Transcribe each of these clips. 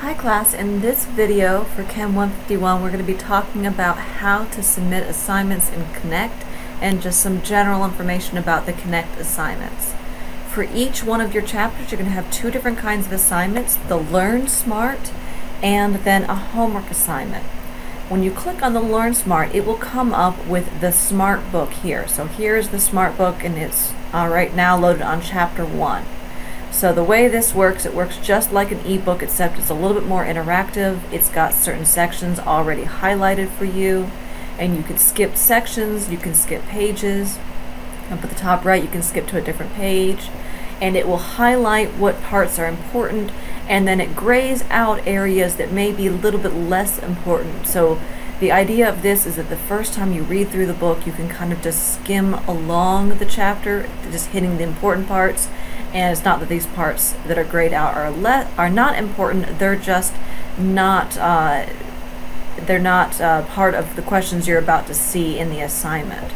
Hi class, in this video for Chem 151 we're going to be talking about how to submit assignments in Connect and just some general information about the Connect assignments. For each one of your chapters you're going to have two different kinds of assignments, the Learn Smart and then a homework assignment. When you click on the Learn Smart, it will come up with the Smart book here. So here's the Smart book and it's right now loaded on chapter 1. So the way this works, it works just like an ebook except it's a little bit more interactive. It's got certain sections already highlighted for you and you can skip sections, you can skip pages. Up at the top right you can skip to a different page and it will highlight what parts are important and then it grays out areas that may be a little bit less important. So the idea of this is that the first time you read through the book you can kind of just skim along the chapter, just hitting the important parts. And it's not that these parts that are grayed out are not important, they're just not part of the questions you're about to see in the assignment.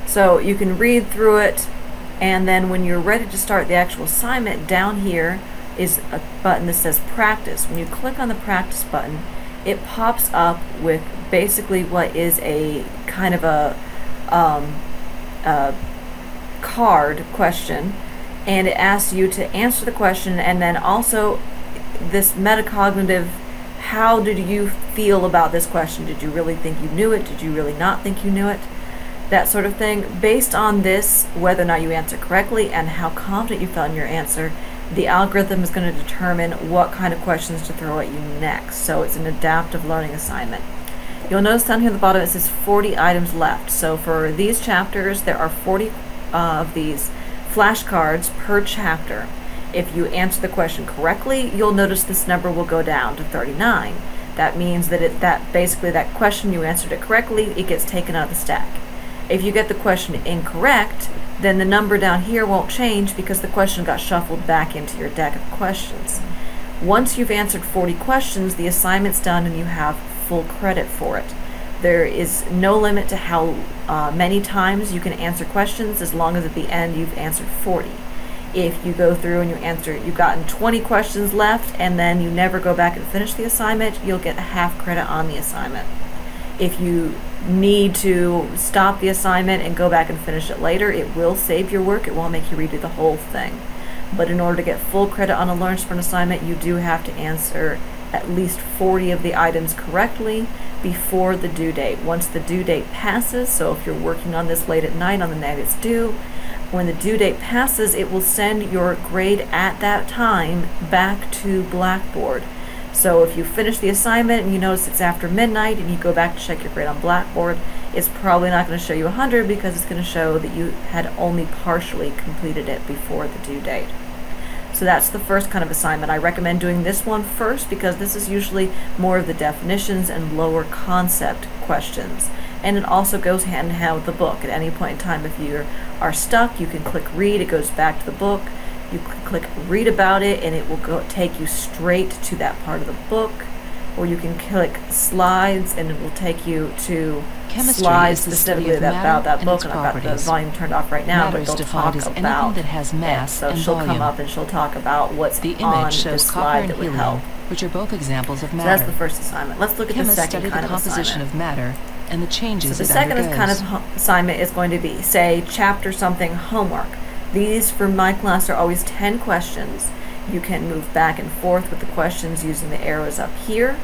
So you can read through it and then when you're ready to start the actual assignment, down here is a button that says practice. When you click on the practice button, it pops up with basically what is a kind of a card question, and it asks you to answer the question and then also this metacognitive, how did you feel about this question? Did you really think you knew it? Did you really not think you knew it? That sort of thing. Based on this, whether or not you answer correctly and how confident you felt in your answer, the algorithm is going to determine what kind of questions to throw at you next. So it's an adaptive learning assignment. You'll notice down here at the bottom it says 40 items left. So for these chapters there are 40 of these flashcards per chapter. If you answer the question correctly, you'll notice this number will go down to 39. That means that basically that question you answered it correctly, it gets taken out of the stack. If you get the question incorrect, then the number down here won't change because the question got shuffled back into your deck of questions. Once you've answered 40 questions, the assignment's done and you have full credit for it. There is no limit to how many times you can answer questions as long as at the end you've answered 40. If you go through and you've gotten 20 questions left and then you never go back and finish the assignment, you'll get a half credit on the assignment. If you need to stop the assignment and go back and finish it later, it will save your work. It won't make you redo the whole thing. But in order to get full credit on a Learn Smart assignment, you do have to answer at least 40 of the items correctly before the due date. Once the due date passes, so if you're working on this late at night on the night it's due, when the due date passes, it will send your grade at that time back to Blackboard. So if you finish the assignment and you notice it's after midnight and you go back to check your grade on Blackboard, it's probably not going to show you 100 because it's going to show that you had only partially completed it before the due date. So that's the first kind of assignment. I recommend doing this one first because this is usually more of the definitions and lower concept questions. And it also goes hand in hand with the book. At any point in time, if you are stuck, you can click read, it goes back to the book. You can click read about it and it will take you straight to that part of the book. Or you can click slides and it will take you to Chemistry slides is the specifically study of about that matter book, and and its I've got the properties. volume turned off right now, Matter but is they'll defined talk as about anything that has mass so and she'll volume. come up and she'll talk about what's The on image shows this copper slide and that would helium, help. which are both examples of So matter. that's the first assignment. Let's look at the Chemists second study kind the of composition assignment. of matter and the changes So the it second undergoes. kind of assignment is going to be, say, chapter something homework. These for my class are always 10 questions. You can move back and forth with the questions using the arrows up here,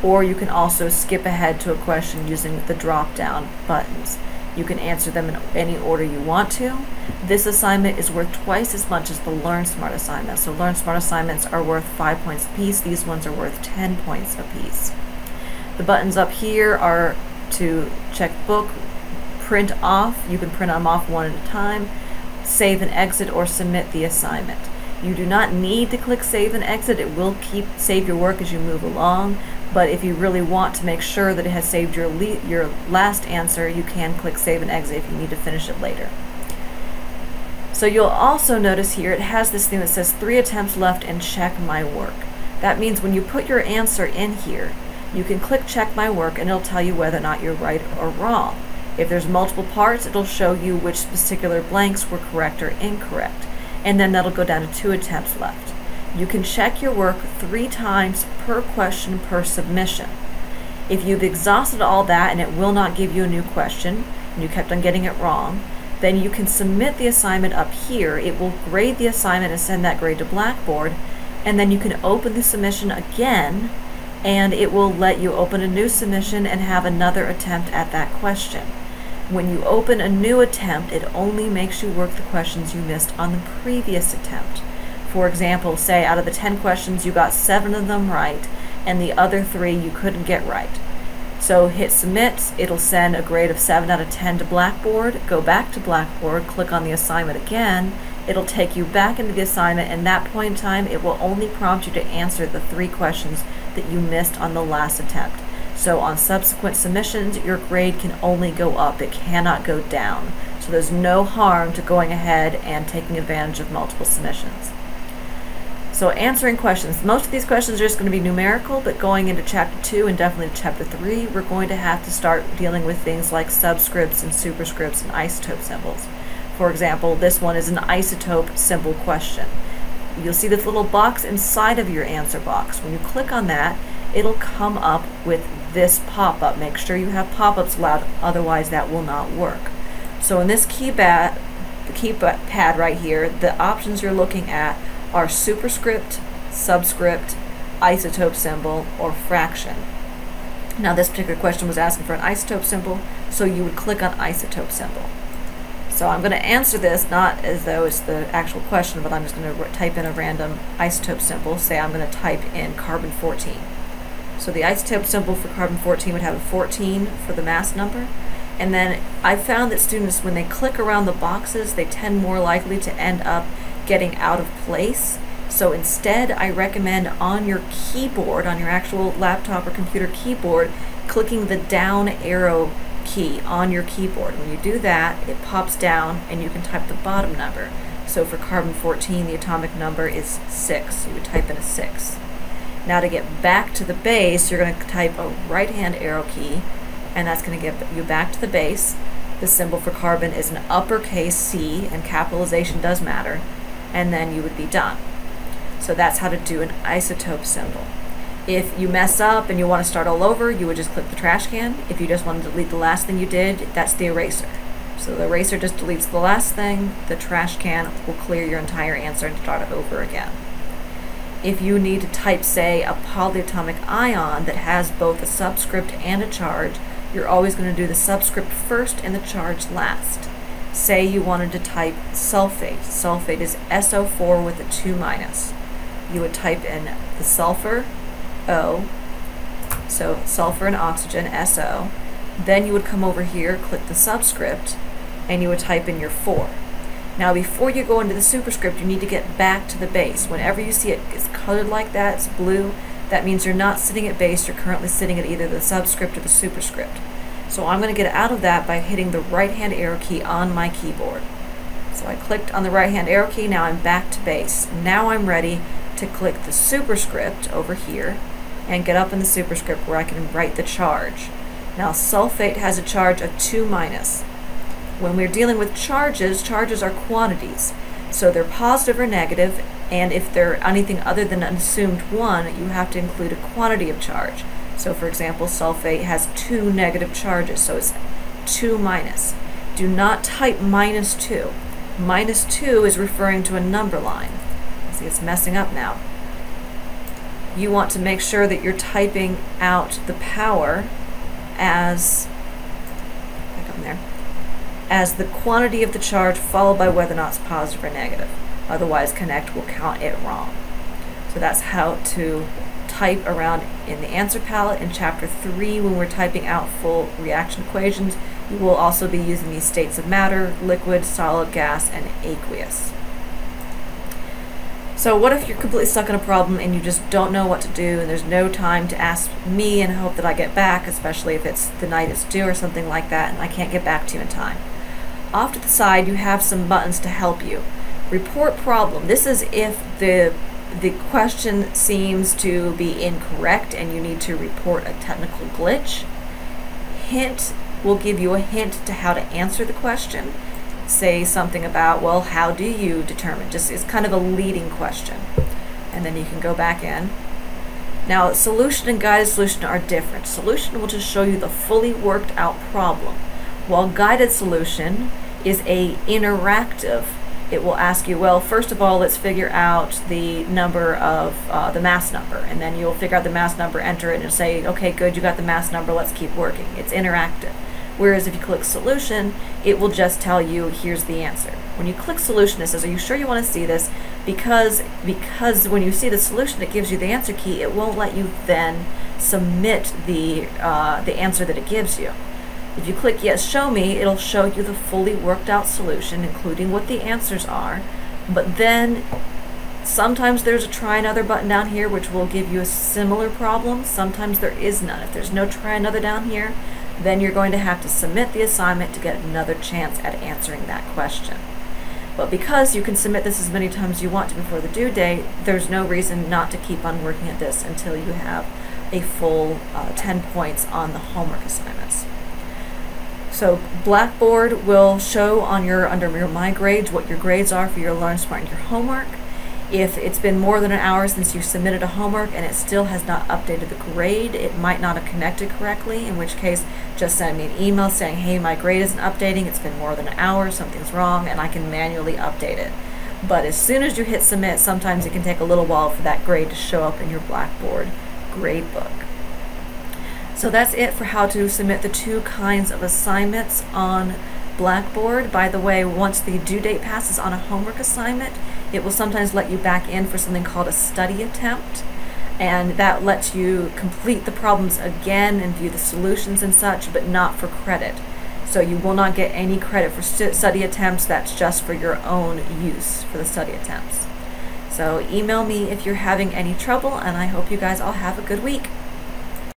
or you can also skip ahead to a question using the drop-down buttons. You can answer them in any order you want to. This assignment is worth twice as much as the Learn Smart assignment. So Learn Smart assignments are worth 5 points apiece. These ones are worth 10 points apiece. The buttons up here are to check book, print off. You can print them off one at a time, save and exit, or submit the assignment. You do not need to click save and exit. It will save your work as you move along, but if you really want to make sure that it has saved your last answer, you can click save and exit if you need to finish it later. So you'll also notice here it has this thing that says 3 attempts left and check my work. That means when you put your answer in here, you can click check my work and it'll tell you whether or not you're right or wrong. If there's multiple parts, it'll show you which particular blanks were correct or incorrect. And then that'll go down to 2 attempts left. You can check your work 3 times per question per submission. If you've exhausted all that and it will not give you a new question, and you kept on getting it wrong, then you can submit the assignment up here. It will grade the assignment and send that grade to Blackboard, and then you can open the submission again, and it will let you open a new submission and have another attempt at that question. When you open a new attempt, it only makes you work the questions you missed on the previous attempt. For example, say out of the 10 questions you got 7 of them right, and the other 3 you couldn't get right. So hit submit, it'll send a grade of 7 out of 10 to Blackboard, go back to Blackboard, click on the assignment again, it'll take you back into the assignment, and at that point in time it will only prompt you to answer the 3 questions that you missed on the last attempt. So on subsequent submissions, your grade can only go up, it cannot go down. So there's no harm to going ahead and taking advantage of multiple submissions. So answering questions. Most of these questions are just going to be numerical, but going into Chapter 2 and definitely Chapter 3, we're going to have to start dealing with things like subscripts and superscripts and isotope symbols. For example, this one is an isotope symbol question. You'll see this little box inside of your answer box. When you click on that, it'll come up with this pop-up. Make sure you have pop-ups allowed, otherwise that will not work. So in this keypad right here, the options you're looking at are superscript, subscript, isotope symbol, or fraction. Now this particular question was asking for an isotope symbol, so you would click on isotope symbol. So I'm going to answer this not as though it's the actual question, but I'm just going to type in a random isotope symbol. Say I'm going to type in carbon-14. So the isotope symbol for carbon-14 would have a 14 for the mass number. And then I found that students, when they click around the boxes, they tend more likely to end up getting out of place. So instead, I recommend on your keyboard, on your actual laptop or computer keyboard, clicking the down arrow key on your keyboard. When you do that, it pops down and you can type the bottom number. So for carbon-14, the atomic number is 6. You would type in a 6. Now to get back to the base, you're going to type a right-hand arrow key, and that's going to get you back to the base. The symbol for carbon is an uppercase C, and capitalization does matter, and then you would be done. So that's how to do an isotope symbol. If you mess up and you want to start all over, you would just click the trash can. If you just want to delete the last thing you did, that's the eraser. So the eraser just deletes the last thing, the trash can will clear your entire answer and start it over again. If you need to type, say, a polyatomic ion that has both a subscript and a charge, you're always going to do the subscript first and the charge last. Say you wanted to type sulfate. Sulfate is SO4 with a 2 minus. You would type in the sulfur, O, so sulfur and oxygen, SO. Then you would come over here, click the subscript, and you would type in your 4. Now before you go into the superscript, you need to get back to the base. Whenever you see it is colored like that, it's blue, that means you're not sitting at base, you're currently sitting at either the subscript or the superscript. So I'm going to get out of that by hitting the right-hand arrow key on my keyboard. So I clicked on the right-hand arrow key, now I'm back to base. Now I'm ready to click the superscript over here and get up in the superscript where I can write the charge. Now sulfate has a charge of 2 minus. When we're dealing with charges, charges are quantities. So they're positive or negative, and if they're anything other than an assumed 1, you have to include a quantity of charge. So for example, sulfate has 2 negative charges, so it's 2 minus. Do not type minus 2. Minus 2 is referring to a number line. See, it's messing up now. You want to make sure that you're typing out the power as, back up there, as the quantity of the charge followed by whether or not it's positive or negative. Otherwise, Connect will count it wrong. So that's how to type around in the answer palette. In Chapter 3, when we're typing out full reaction equations, you will also be using these states of matter, liquid, solid, gas, and aqueous. So what if you're completely stuck in a problem and you just don't know what to do, and there's no time to ask me and hope that I get back, especially if it's the night it's due or something like that, and I can't get back to you in time? Off to the side, you have some buttons to help you. Report problem. This is if the question seems to be incorrect and you need to report a technical glitch. Hint will give you a hint to how to answer the question. Say something about, well, how do you determine? Just it's kind of a leading question. and then you can go back in. Now, solution and guided solution are different. Solution will just show you the fully worked out problem, while guided solution is a interactive. It will ask you, well, first of all, let's figure out the number of the mass number, and then you'll figure out the mass number, enter it, and it'll say, okay, good, you got the mass number, let's keep working. It's interactive. Whereas if you click solution, it will just tell you, here's the answer. When you click solution, it says, are you sure you want to see this? Because when you see the solution, it gives you the answer key. It won't let you then submit the answer that it gives you. If you click yes, show me, it'll show you the fully worked out solution, including what the answers are. But then sometimes there's a try another button down here, which will give you a similar problem. Sometimes there is none. If there's no try another down here, then you're going to have to submit the assignment to get another chance at answering that question. But because you can submit this as many times as you want to before the due date, there's no reason not to keep on working at this until you have a full 10 points on the homework assignments. So Blackboard will show on under your My Grades what your grades are for your Learn Smart and your homework. If it's been more than an hour since you submitted a homework and it still has not updated the grade, it might not have connected correctly, in which case just send me an email saying, hey, my grade isn't updating, it's been more than an hour, something's wrong, and I can manually update it. But as soon as you hit submit, sometimes it can take a little while for that grade to show up in your Blackboard grade book. So that's it for how to submit the two kinds of assignments on Blackboard. By the way, once the due date passes on a homework assignment, it will sometimes let you back in for something called a study attempt, and that lets you complete the problems again and view the solutions and such, but not for credit. So you will not get any credit for study attempts. That's just for your own use for the study attempts. So email me if you're having any trouble, and I hope you guys all have a good week.